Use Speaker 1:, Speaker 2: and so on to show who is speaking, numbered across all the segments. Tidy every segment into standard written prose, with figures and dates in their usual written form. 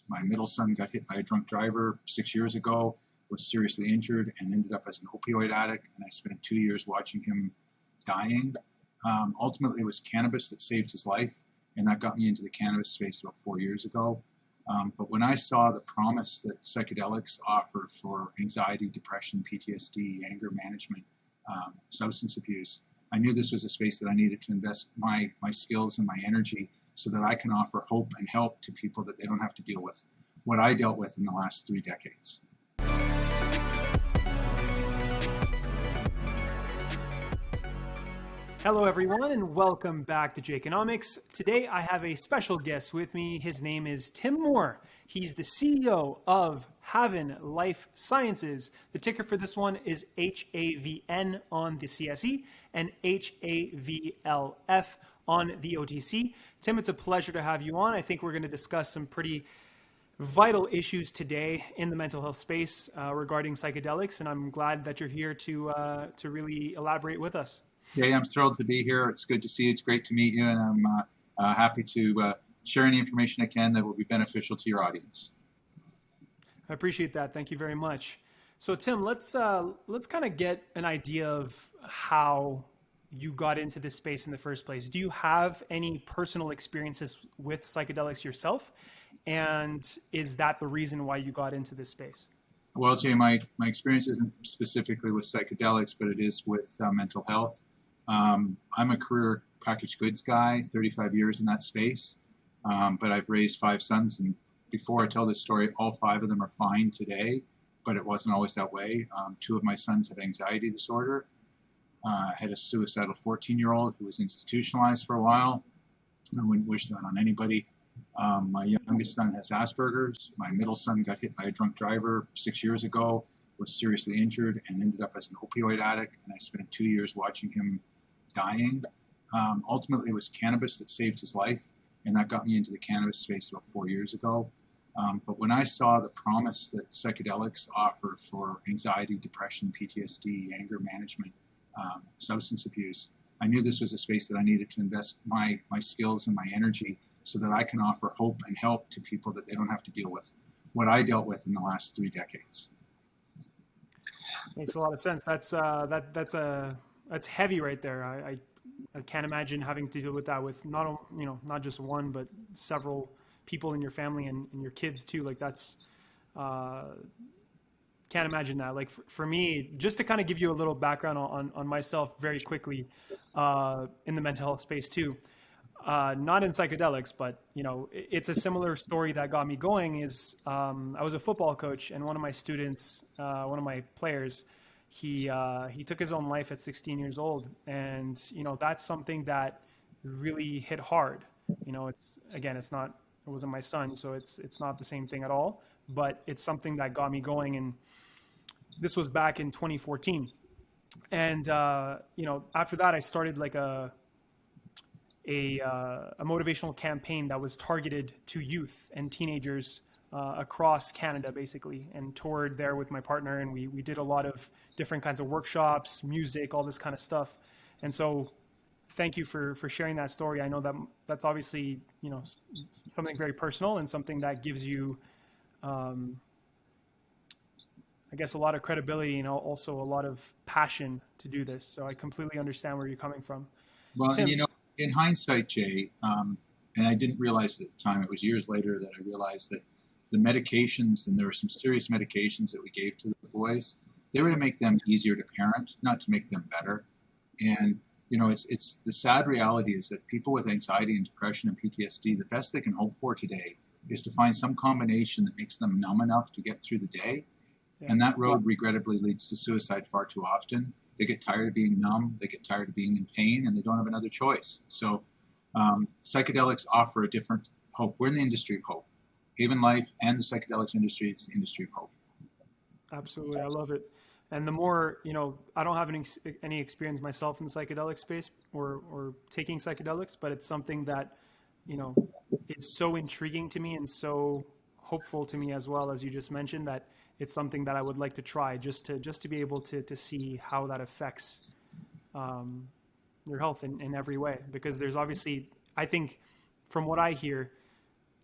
Speaker 1: My middle son got hit by a drunk driver 6 years ago, was seriously injured, and ended up as an opioid addict. And I spent 2 years watching him dying. Ultimately, it was cannabis that saved his life, and that got me into the cannabis space about 4 years ago. But when I saw the promise that psychedelics offer for anxiety, depression, PTSD, anger management, substance abuse, I knew this was a space that I needed to invest my skills and my energy so that I can offer hope and help to people that they don't have to deal with what I dealt with in the last 3 decades.
Speaker 2: Hello everyone and welcome back to Jayconomics. Today I have a special guest with me. His name is Tim Moore. He's the CEO of HAVN Life Sciences. The ticker for this one is HAVN on the CSE and HAVLF on the OTC. Tim, it's a pleasure to have you on. I think we're going to discuss some pretty vital issues today in the mental health space regarding psychedelics, and I'm glad that you're here to really elaborate with us.
Speaker 1: Yeah, I'm thrilled to be here. It's good to see you. It's great to meet you, and I'm happy to share any information I can that will be beneficial to your audience.
Speaker 2: I appreciate that. Thank you very much. So, Tim, let's kind of get an idea of how you got into this space in the first place. Do you have any personal experiences with psychedelics yourself, and is that the reason why you got into this space?
Speaker 1: Well, Jay, my experience isn't specifically with psychedelics, but it is with mental health. I'm a career packaged goods guy, 35 years in that space, but I've raised 5 sons, and before I tell this story, all 5 of them are fine today, but it wasn't always that way. 2 of my sons have anxiety disorder. I had a suicidal 14-year-old who was institutionalized for a while. I wouldn't wish that on anybody. My youngest son has Asperger's. My middle son got hit by a drunk driver 6 years ago, was seriously injured, and ended up as an opioid addict. And I spent 2 years watching him dying. Ultimately, it was cannabis that saved his life, and that got me into the cannabis space about 4 years ago. But when I saw the promise that psychedelics offer for anxiety, depression, PTSD, anger management, substance abuse, I knew this was a space that I needed to invest my skills and my energy so that I can offer hope and help to people that they don't have to deal with what I dealt with in the last 3 decades.
Speaker 2: Makes a lot of sense. That's heavy right there. I can't imagine having to deal with that with not just one, but several people in your family and your kids too. Like that's can't imagine that. Like for me, just to kind of give you a little background on myself very quickly in the mental health space too. Not in psychedelics, but it's a similar story that got me going. Is I was a football coach, and one of my students, one of my players, he took his own life at 16 years old, and that's something that really hit hard. It wasn't my son, so it's not the same thing at all, but it's something that got me going, and this was back in 2014. And after that, I started like a motivational campaign that was targeted to youth and teenagers across Canada, basically, and toured there with my partner. And we did a lot of different kinds of workshops, music, all this kind of stuff. And so thank you for sharing that story. I know that's obviously, something very personal and something that gives you, I guess, a lot of credibility and also a lot of passion to do this. So I completely understand where you're coming from.
Speaker 1: Well,
Speaker 2: Tim,
Speaker 1: and in hindsight, Jay, and I didn't realize it at the time, it was years later that I realized that the medications, and there were some serious medications that we gave to the boys, they were to make them easier to parent, not to make them better. And, it's the sad reality is that people with anxiety and depression and PTSD, the best they can hope for today is to find some combination that makes them numb enough to get through the day. Yeah. And that road regrettably leads to suicide far too often. They get tired of being numb, they get tired of being in pain, and they don't have another choice. So psychedelics offer a different hope. We're in the industry of hope. HAVN Life and the psychedelics industry, it's the industry of hope.
Speaker 2: Absolutely, I love it. And the more, I don't have any experience myself in the psychedelic space or taking psychedelics, but it's something that, it's so intriguing to me and so hopeful to me as well, as you just mentioned, that it's something that I would like to try just to be able to see how that affects your health in every way. Because there's obviously, I think from what I hear,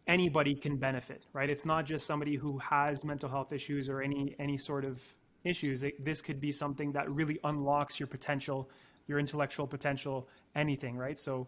Speaker 2: anybody can benefit, right? It's not just somebody who has mental health issues or any sort of issues. This could be something that really unlocks your potential, your intellectual potential, anything, right? So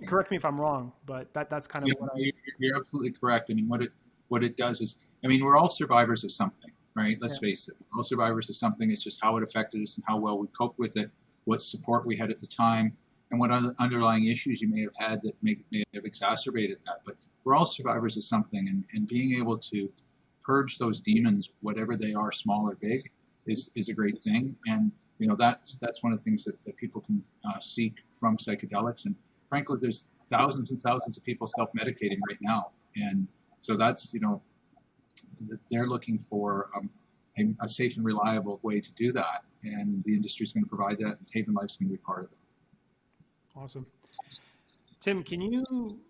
Speaker 2: correct me if I'm wrong, but that's kind of
Speaker 1: Yeah,
Speaker 2: what
Speaker 1: you're absolutely correct. I mean, what it does is, I mean, we're all survivors of something, right? Let's face it. We're all survivors of something. It's just how it affected us and how well we coped with it, what support we had at the time, and what other underlying issues you may have had that may have exacerbated that. But we're all survivors of something, and being able to purge those demons, whatever they are, small or big, is a great thing. And you know, that's one of the things that people can seek from psychedelics. And frankly, there's thousands and thousands of people self-medicating right now, and so that's, you know, they're looking for a safe and reliable way to do that, and the industry is going to provide that, and HAVN Life is going to be part of it.
Speaker 2: Awesome. Tim, can you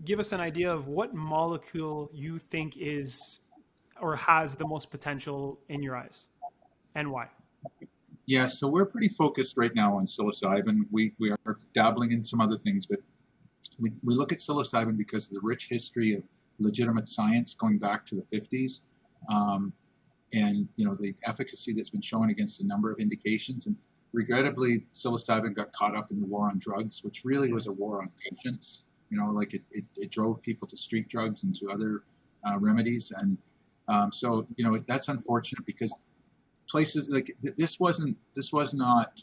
Speaker 2: give us an idea of what molecule you think is or has the most potential in your eyes, and why?
Speaker 1: Yeah, so we're pretty focused right now on psilocybin. We are dabbling in some other things, but we look at psilocybin because of the rich history of legitimate science going back to the 50s, and you know, the efficacy that's been shown against a number of indications. And regrettably, psilocybin got caught up in the war on drugs, which really was a war on patients. You know, like it drove people to street drugs and to other remedies, and so you know, that's unfortunate because places like this was not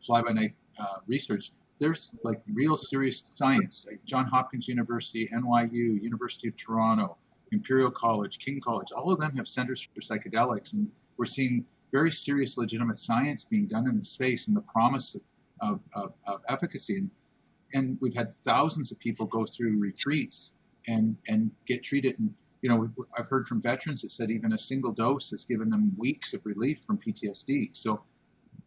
Speaker 1: fly by night research. There's like real serious science, like Johns Hopkins University, NYU, University of Toronto, Imperial College, King College. All of them have centers for psychedelics, and we're seeing very serious, legitimate science being done in the space and the promise of efficacy. And we've had thousands of people go through retreats and get treated. And you know, I've heard from veterans that said even a single dose has given them weeks of relief from PTSD. So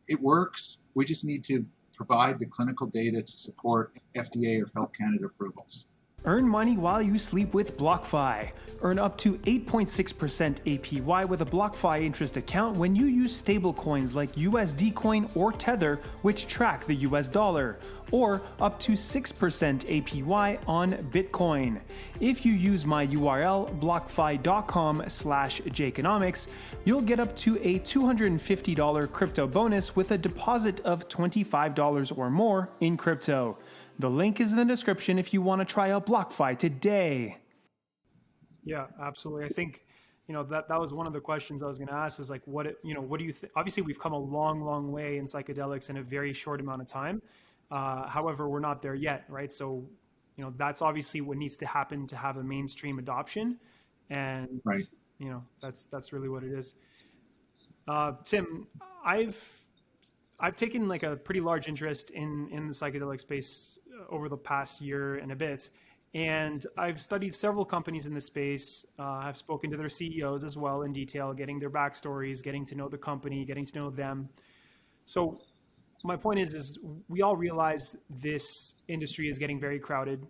Speaker 1: it works. We just need to provide the clinical data to support FDA or Health Canada approvals.
Speaker 2: Earn money while you sleep with BlockFi. Earn up to 8.6% APY with a BlockFi interest account when you use stablecoins like USD Coin or Tether, which track the US dollar, or up to 6% APY on Bitcoin. If you use my URL, blockfi.com/Jayconomics, you'll get up to a $250 crypto bonus with a deposit of $25 or more in crypto. The link is in the description if you want to try out BlockFi today. Yeah, absolutely. I think, you know, that was one of the questions I was going to ask is like, what do you think? Obviously, we've come a long, long way in psychedelics in a very short amount of time. However, we're not there yet, right? So, you know, that's obviously what needs to happen to have a mainstream adoption. And,
Speaker 1: right.
Speaker 2: You know, that's really what it is. Tim, I've taken like a pretty large interest in the psychedelic space over the past year and a bit. And I've studied several companies in the space. I've spoken to their CEOs as well in detail, getting their backstories, getting to know the company, getting to know them. So my point is we all realize this industry is getting very crowded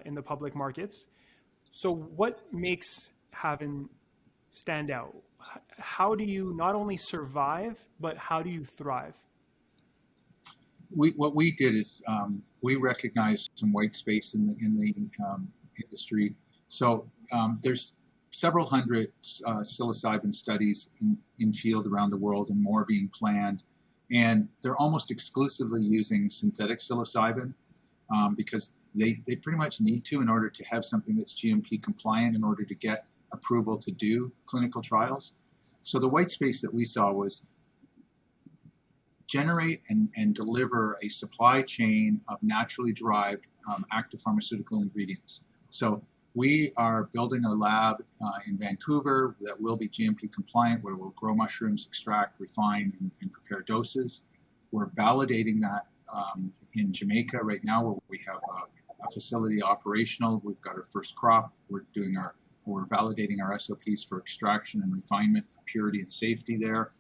Speaker 2: in the public markets. So what makes HAVN stand out? How do you not only survive, but how do you thrive?
Speaker 1: What we did is we recognized some white space in the industry. So there's several hundred psilocybin studies in field around the world, and more being planned. And they're almost exclusively using synthetic psilocybin because they pretty much need to in order to have something that's GMP compliant in order to get approval to do clinical trials. So the white space that we saw was generate and deliver a supply chain of naturally derived active pharmaceutical ingredients. So we are building a lab in Vancouver that will be GMP compliant, where we'll grow mushrooms, extract, refine, and prepare doses. We're validating that in Jamaica right now, where we have a facility operational. We've got our first crop. We're validating our SOPs for extraction and refinement for purity and safety there.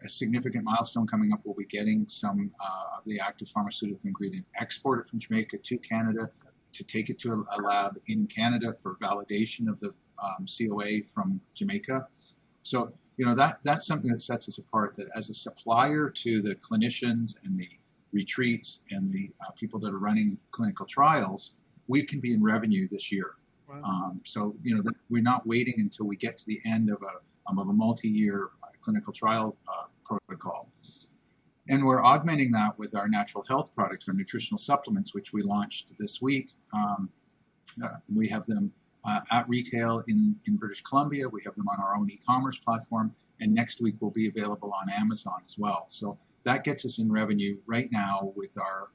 Speaker 1: A significant milestone coming up, we'll be getting some of the active pharmaceutical ingredient exported from Jamaica to Canada to take it to a lab in Canada for validation of the COA from Jamaica. So, you know, that's something that sets us apart, that as a supplier to the clinicians and the retreats and the people that are running clinical trials, we can be in revenue this year.
Speaker 2: Wow.
Speaker 1: So, we're not waiting until we get to the end of a multi-year clinical trial protocol. And we're augmenting that with our natural health products, our nutritional supplements, which we launched this week. We have them at retail in British Columbia. We have them on our own e-commerce platform. And next week will be available on Amazon as well. So that gets us in revenue right now with our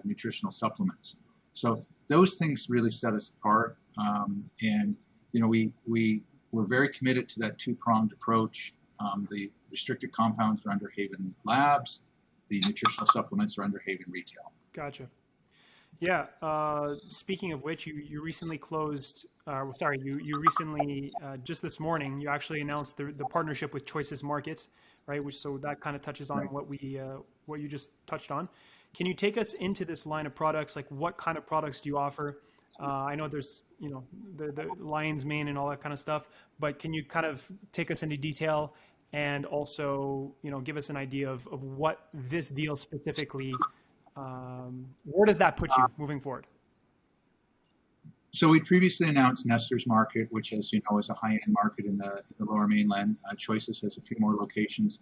Speaker 1: nutritional supplements. So those things really set us apart. And, we're very committed to that two-pronged approach. The restricted compounds are under HAVN Labs. The nutritional supplements are under HAVN Retail.
Speaker 2: Gotcha. Yeah. Speaking of which, you recently closed. You recently just this morning you actually announced the partnership with Choices Markets, right? So that kind of touches on what you just touched on. Can you take us into this line of products? Like, what kind of products do you offer? I know there's the lion's mane and all that kind of stuff, but can you kind of take us into detail and also give us an idea of what this deal specifically? Where does that put you moving forward?
Speaker 1: So we previously announced Nestor's Market, which, as you know, is a high-end market in the Lower Mainland. Choices has a few more locations,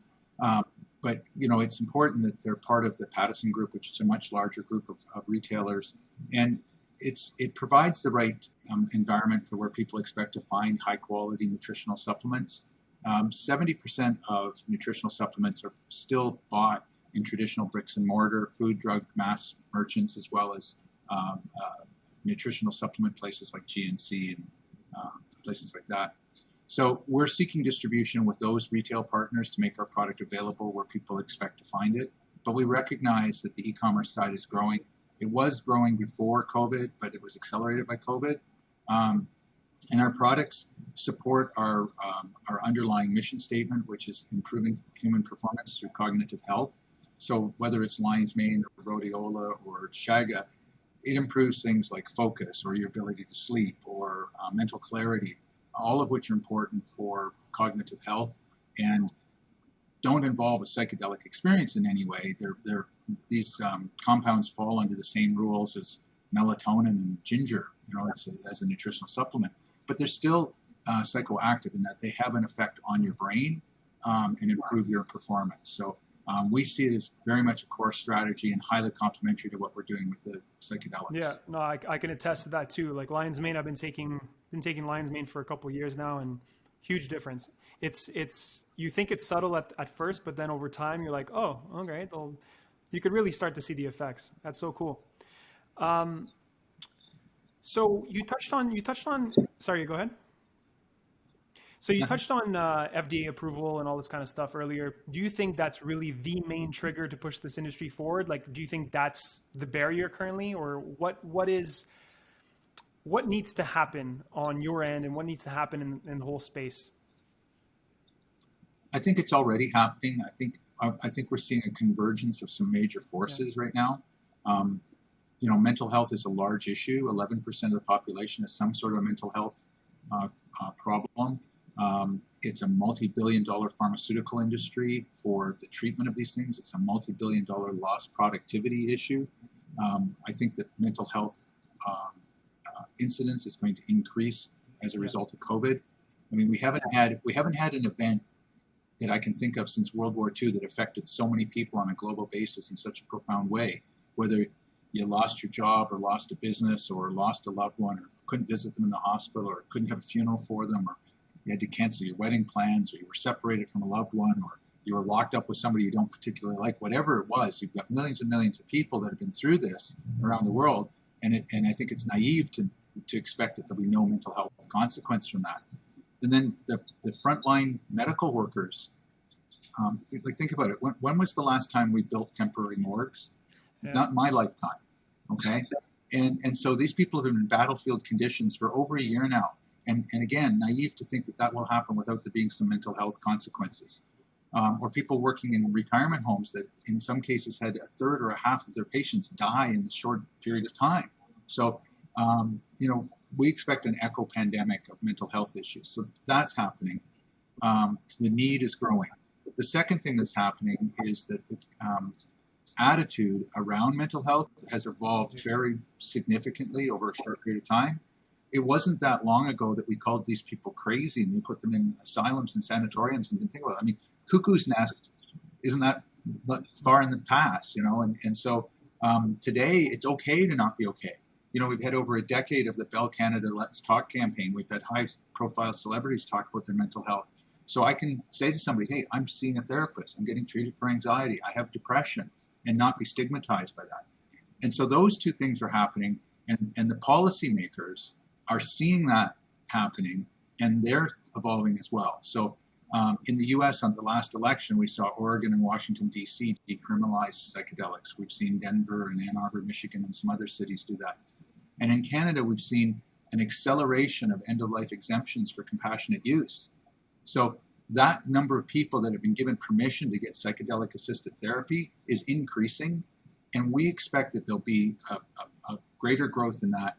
Speaker 1: but it's important that they're part of the Pattison Group, which is a much larger group of retailers, and it provides the right environment for where people expect to find high-quality nutritional supplements. 70% of nutritional supplements are still bought in traditional bricks and mortar, food, drug, mass merchants, as well as nutritional supplement places like GNC and places like that. So we're seeking distribution with those retail partners to make our product available where people expect to find it. But we recognize that the e-commerce side is growing. It was growing before COVID, but it was accelerated by COVID. And our products support our underlying mission statement, which is improving human performance through cognitive health. So whether it's lion's mane or rhodiola or chaga, it improves things like focus or your ability to sleep or mental clarity, all of which are important for cognitive health and don't involve a psychedelic experience in any way. These compounds fall under the same rules as melatonin and ginger, as a nutritional supplement. But they're still psychoactive in that they have an effect on your brain and improve your performance. So we see it as very much a core strategy and highly complementary to what we're doing with the psychedelics.
Speaker 2: Yeah, no, I can attest to that too. Like lion's mane, I've been taking lion's mane for a couple of years now, and huge difference. It's you think it's subtle at first, but then over time you're like, oh, okay, you could really start to see the effects. That's so cool. So you touched on. Sorry, go ahead. So you touched on FDA approval and all this kind of stuff earlier. Do you think that's really the main trigger to push this industry forward? Like, do you think that's the barrier currently, or what needs to happen on your end, and what needs to happen in the whole space?
Speaker 1: I think it's already happening. I think we're seeing a convergence of some major forces right now. Mental health is a large issue. 11% of the population has some sort of mental health problem. It's a multi-billion-dollar pharmaceutical industry for the treatment of these things. It's a multi-billion-dollar lost productivity issue. I think that mental health incidence is going to increase as a result of COVID. I mean, we haven't had an event that I can think of since World War II that affected so many people on a global basis in such a profound way. Whether you lost your job or lost a business or lost a loved one or couldn't visit them in the hospital or couldn't have a funeral for them, or you had to cancel your wedding plans, or you were separated from a loved one, or you were locked up with somebody you don't particularly like, whatever it was, you've got millions and millions of people that have been through this around the world. And I think it's naive to expect that there'll be no mental health consequence from that. And then the frontline medical workers, think about it. When was the last time we built temporary morgues? Yeah. Not in my lifetime, okay? And so these people have been in battlefield conditions for over a year now. And again, naive to think that will happen without there being some mental health consequences. Or people working in retirement homes that in some cases had a third or a half of their patients die in a short period of time. So, we expect an echo pandemic of mental health issues. So that's happening. The need is growing. The second thing that's happening is that attitude around mental health has evolved very significantly over a short period of time. It wasn't that long ago that we called these people crazy and we put them in asylums and sanatoriums and didn't think about it. I mean, cuckoo's nest isn't that far in the past, and so today it's okay to not be okay. We've had over a decade of the Bell Canada Let's Talk campaign. We've had high-profile celebrities talk about their mental health. So I can say to somebody, hey, I'm seeing a therapist. I'm getting treated for anxiety. I have depression, and not be stigmatized by that. And so those two things are happening, and the policymakers are seeing that happening, and they're evolving as well. So in the U.S. on the last election, we saw Oregon and Washington, D.C. decriminalize psychedelics. We've seen Denver and Ann Arbor, Michigan, and some other cities do that. And in Canada, we've seen an acceleration of end-of-life exemptions for compassionate use. So that number of people that have been given permission to get psychedelic-assisted therapy is increasing, and we expect that there'll be a greater growth in that,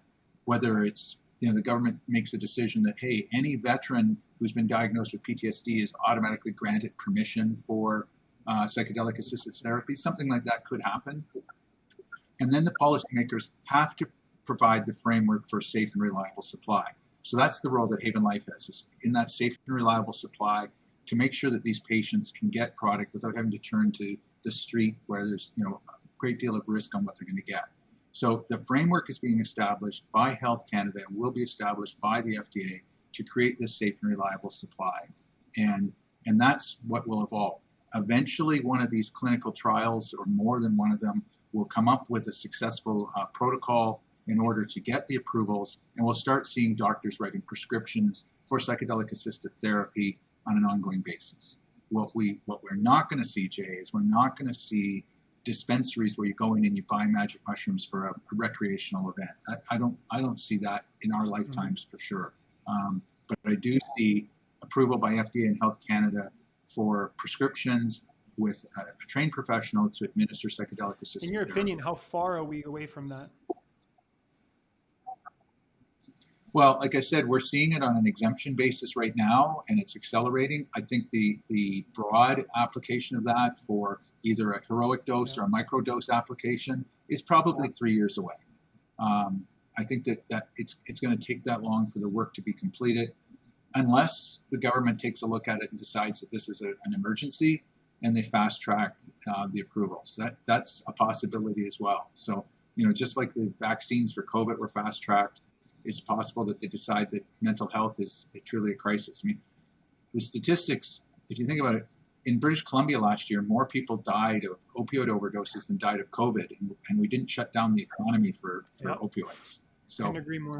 Speaker 1: whether it's the government makes a decision that, hey, any veteran who's been diagnosed with PTSD is automatically granted permission for psychedelic-assisted therapy. Something like that could happen. And then the policymakers have to provide the framework for a safe and reliable supply. So that's the role that HAVN Life has, is in that safe and reliable supply to make sure that these patients can get product without having to turn to the street where there's a great deal of risk on what they're going to get. So the framework is being established by Health Canada and will be established by the FDA to create this safe and reliable supply. And that's what will evolve. Eventually, one of these clinical trials, or more than one of them, will come up with a successful protocol in order to get the approvals, and we'll start seeing doctors writing prescriptions for psychedelic-assisted therapy on an ongoing basis. What we're not going to see, Jay, is we're not going to see dispensaries where you go in and you buy magic mushrooms for a recreational event. I don't see that in our lifetimes for sure. But I do see approval by FDA and Health Canada for prescriptions with a trained professional to administer psychedelic-assisted therapy.
Speaker 2: In your opinion, how far are we away from that?
Speaker 1: Well, like I said, we're seeing it on an exemption basis right now, and it's accelerating. I think the broad application of that for either a heroic dose or a microdose application is probably 3 years away. I think that it's going to take that long for the work to be completed, unless the government takes a look at it and decides that this is an emergency and they fast track the approvals. That's a possibility as well. So, just like the vaccines for COVID were fast tracked, it's possible that they decide that mental health is truly a crisis. I mean, the statistics, if you think about it, in British Columbia last year, more people died of opioid overdoses than died of COVID, and we didn't shut down the economy for opioids. So,
Speaker 2: couldn't agree more.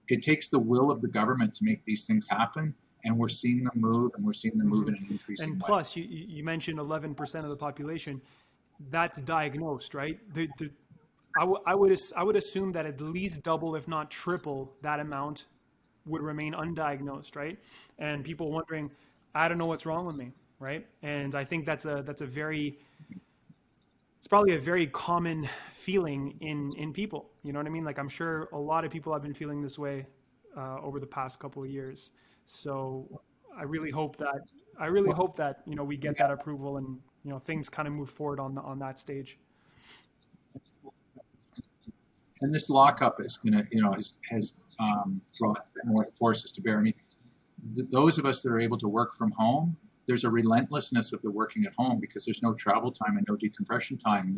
Speaker 1: It takes the will of the government to make these things happen, and we're seeing them move, and we're seeing them move in an increasing way.
Speaker 2: And plus, you mentioned 11% of the population. That's diagnosed, right? I would assume that at least double, if not triple, that amount would remain undiagnosed, right? And people wondering, I don't know what's wrong with me, right? And I think it's probably a very common feeling in people. You know what I mean? Like, I'm sure a lot of people have been feeling this way over the past couple of years. So I really hope that we get that approval and things kind of move forward on that stage.
Speaker 1: And this lockup is going to, has brought more forces to bear. I mean, those of us that are able to work from home, there's a relentlessness of the working at home because there's no travel time and no decompression time.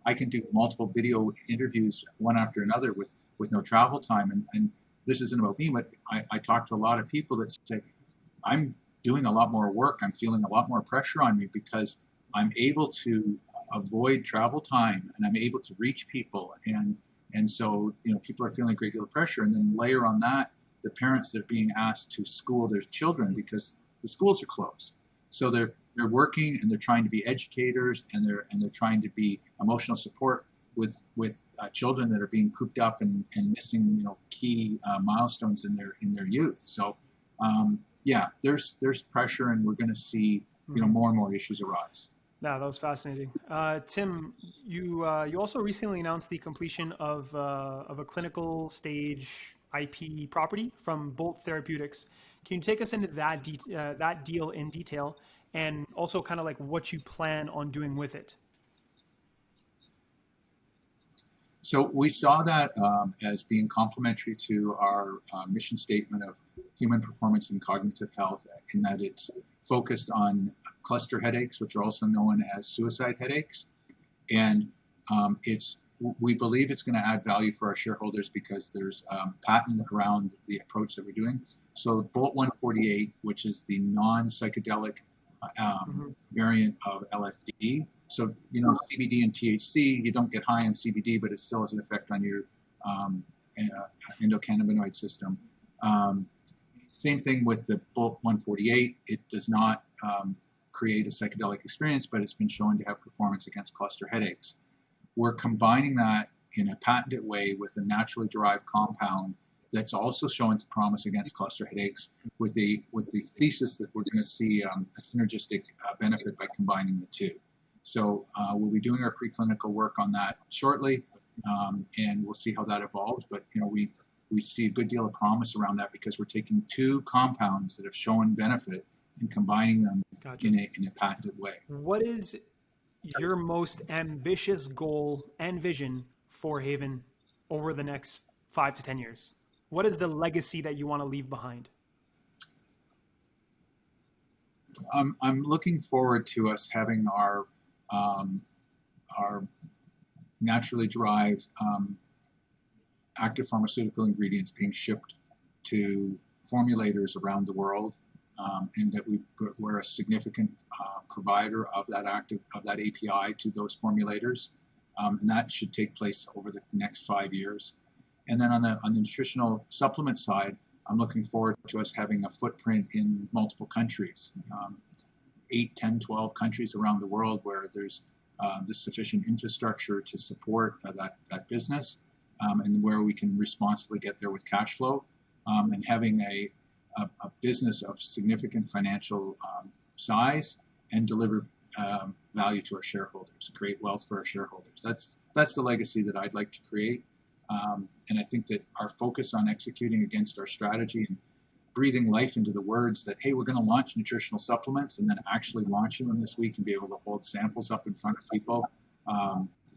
Speaker 1: I can do multiple video interviews one after another with no travel time. And this isn't about me, but I talk to a lot of people that say, I'm doing a lot more work. I'm feeling a lot more pressure on me because I'm able to avoid travel time and I'm able to reach people. And so, people are feeling a great deal of pressure. And then layer on that, the parents that are being asked to school their children because the schools are closed. So they're working and they're trying to be educators and they're trying to be emotional support with children that are being cooped up and missing, key milestones in their youth. So, there's pressure, and we're going to see, more and more issues arise.
Speaker 2: Yeah, that was fascinating. Tim, you also recently announced the completion of a clinical stage IP property from Bolt Therapeutics. Can you take us into that deal in detail and also kind of like what you plan on doing with it.
Speaker 1: So we saw that as being complementary to our mission statement of human performance and cognitive health, in that it's focused on cluster headaches, which are also known as suicide headaches. And we believe it's going to add value for our shareholders because there's patent around the approach that we're doing. So Bolt 148, which is the non-psychedelic variant of LSD. So, CBD and THC, you don't get high on CBD, but it still has an effect on your endocannabinoid system. Same thing with the Bolt 148. It does not create a psychedelic experience, but it's been shown to have performance against cluster headaches. We're combining that in a patented way with a naturally derived compound that's also showing promise against cluster headaches, with the thesis that we're going to see a synergistic benefit by combining the two. So we'll be doing our preclinical work on that shortly, and we'll see how that evolves. But we see a good deal of promise around that because we're taking two compounds that have shown benefit and combining them in a patented way.
Speaker 2: What is your most ambitious goal and vision for HAVN over the next 5 to 10 years? What is the legacy that you want to leave behind?
Speaker 1: I'm looking forward to us having our naturally derived active pharmaceutical ingredients being shipped to formulators around the world, and that we're a significant provider of that API to those formulators, and that should take place over the next 5 years. And then on the nutritional supplement side, I'm looking forward to us having a footprint in multiple countries, 8, 10, 12 countries around the world where there's the sufficient infrastructure to support that business, and where we can responsibly get there with cash flow, and having a business of significant financial size and deliver value to our shareholders, create wealth for our shareholders. That's the legacy that I'd like to create. And I think that our focus on executing against our strategy and breathing life into the words that, hey, we're going to launch nutritional supplements, and then actually launching them this week and be able to hold samples up in front of people,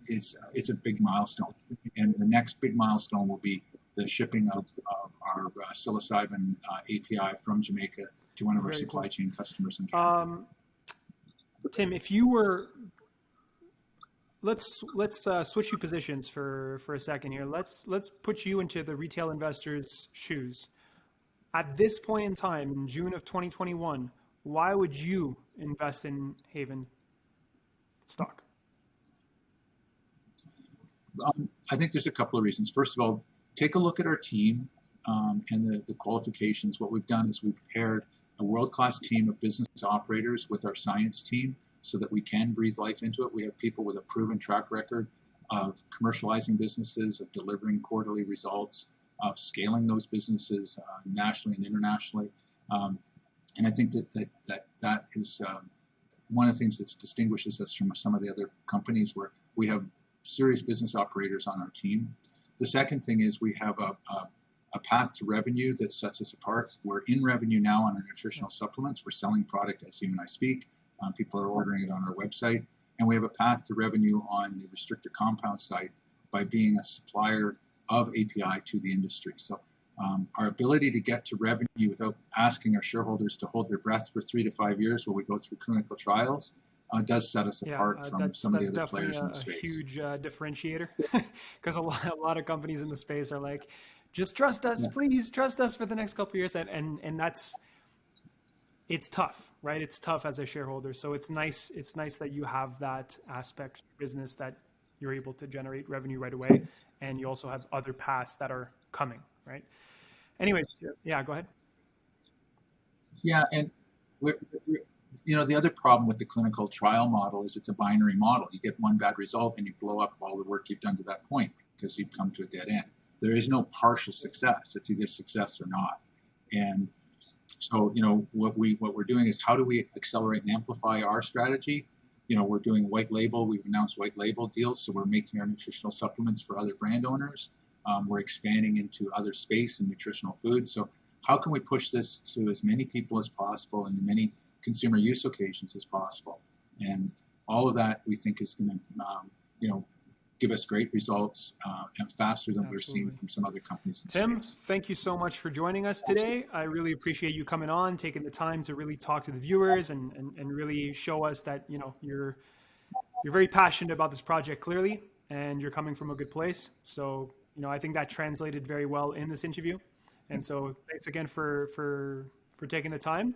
Speaker 1: it's a big milestone. And the next big milestone will be the shipping of our psilocybin API from Jamaica to one of our supply chain customers in Canada.
Speaker 2: Tim, if you were, let's switch you positions for a second here. Let's put you into the retail investor's shoes. At this point in time, in June of 2021, why would you invest in HAVN stock?
Speaker 1: I think there's a couple of reasons. First of all, take a look at our team and the qualifications. What we've done is we've paired a world-class team of business operators with our science team so that we can breathe life into it. We have people with a proven track record of commercializing businesses, of delivering quarterly results, of scaling those businesses nationally and internationally. And I think that is one of the things that distinguishes us from some of the other companies where we have serious business operators on our team. The second thing is we have a path to revenue that sets us apart. We're in revenue now on our nutritional supplements. We're selling product as you and I speak. People are ordering it on our website. And we have a path to revenue on the restricted compound side by being a supplier of API to the industry. So our ability to get to revenue without asking our shareholders to hold their breath for 3 to 5 years while we go through clinical trials does set us apart from some of the other players in the space.
Speaker 2: That's definitely a huge differentiator, because a lot of companies in the space are like, just trust us, please trust us for the next couple of years. And it's tough, right? It's tough as a shareholder. So it's nice that you have that aspect of business that you're able to generate revenue right away. And you also have other paths that are coming, right? Anyways, yeah, go ahead.
Speaker 1: Yeah, and the other problem with the clinical trial model is it's a binary model. You get one bad result and you blow up all the work you've done to that point because you've come to a dead end. There is no partial success. It's either success or not. And so, what we're doing is how do we accelerate and amplify our strategy? We're doing white label. We've announced white label deals, so we're making our nutritional supplements for other brand owners. We're expanding into other space and nutritional food. So how can we push this to as many people as possible and many consumer use occasions as possible. And all of that we think is going to, give us great results and faster than we're seeing from some other companies in
Speaker 2: Tim,
Speaker 1: space.
Speaker 2: thank you so much for joining us today. I really appreciate you coming on, taking the time to really talk to the viewers and really show us that, you're very passionate about this project clearly, and you're coming from a good place. So, I think that translated very well in this interview. And so thanks again for taking the time.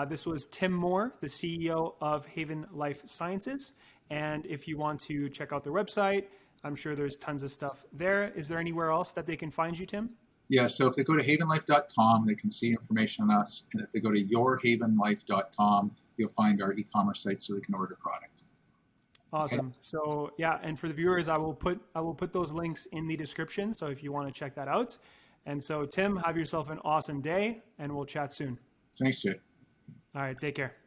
Speaker 2: This was Tim Moore, the CEO of HAVN Life Sciences. And if you want to check out their website, I'm sure there's tons of stuff there. Is there anywhere else that they can find you, Tim?
Speaker 1: Yeah, so if they go to havenlife.com, they can see information on us. And if they go to yourhavenlife.com, you'll find our e-commerce site so they can order product.
Speaker 2: Awesome. So yeah, and for the viewers, I will put those links in the description. So if you want to check that out. And so Tim, have yourself an awesome day, and we'll chat soon.
Speaker 1: Thanks, Jay.
Speaker 2: All right, take care.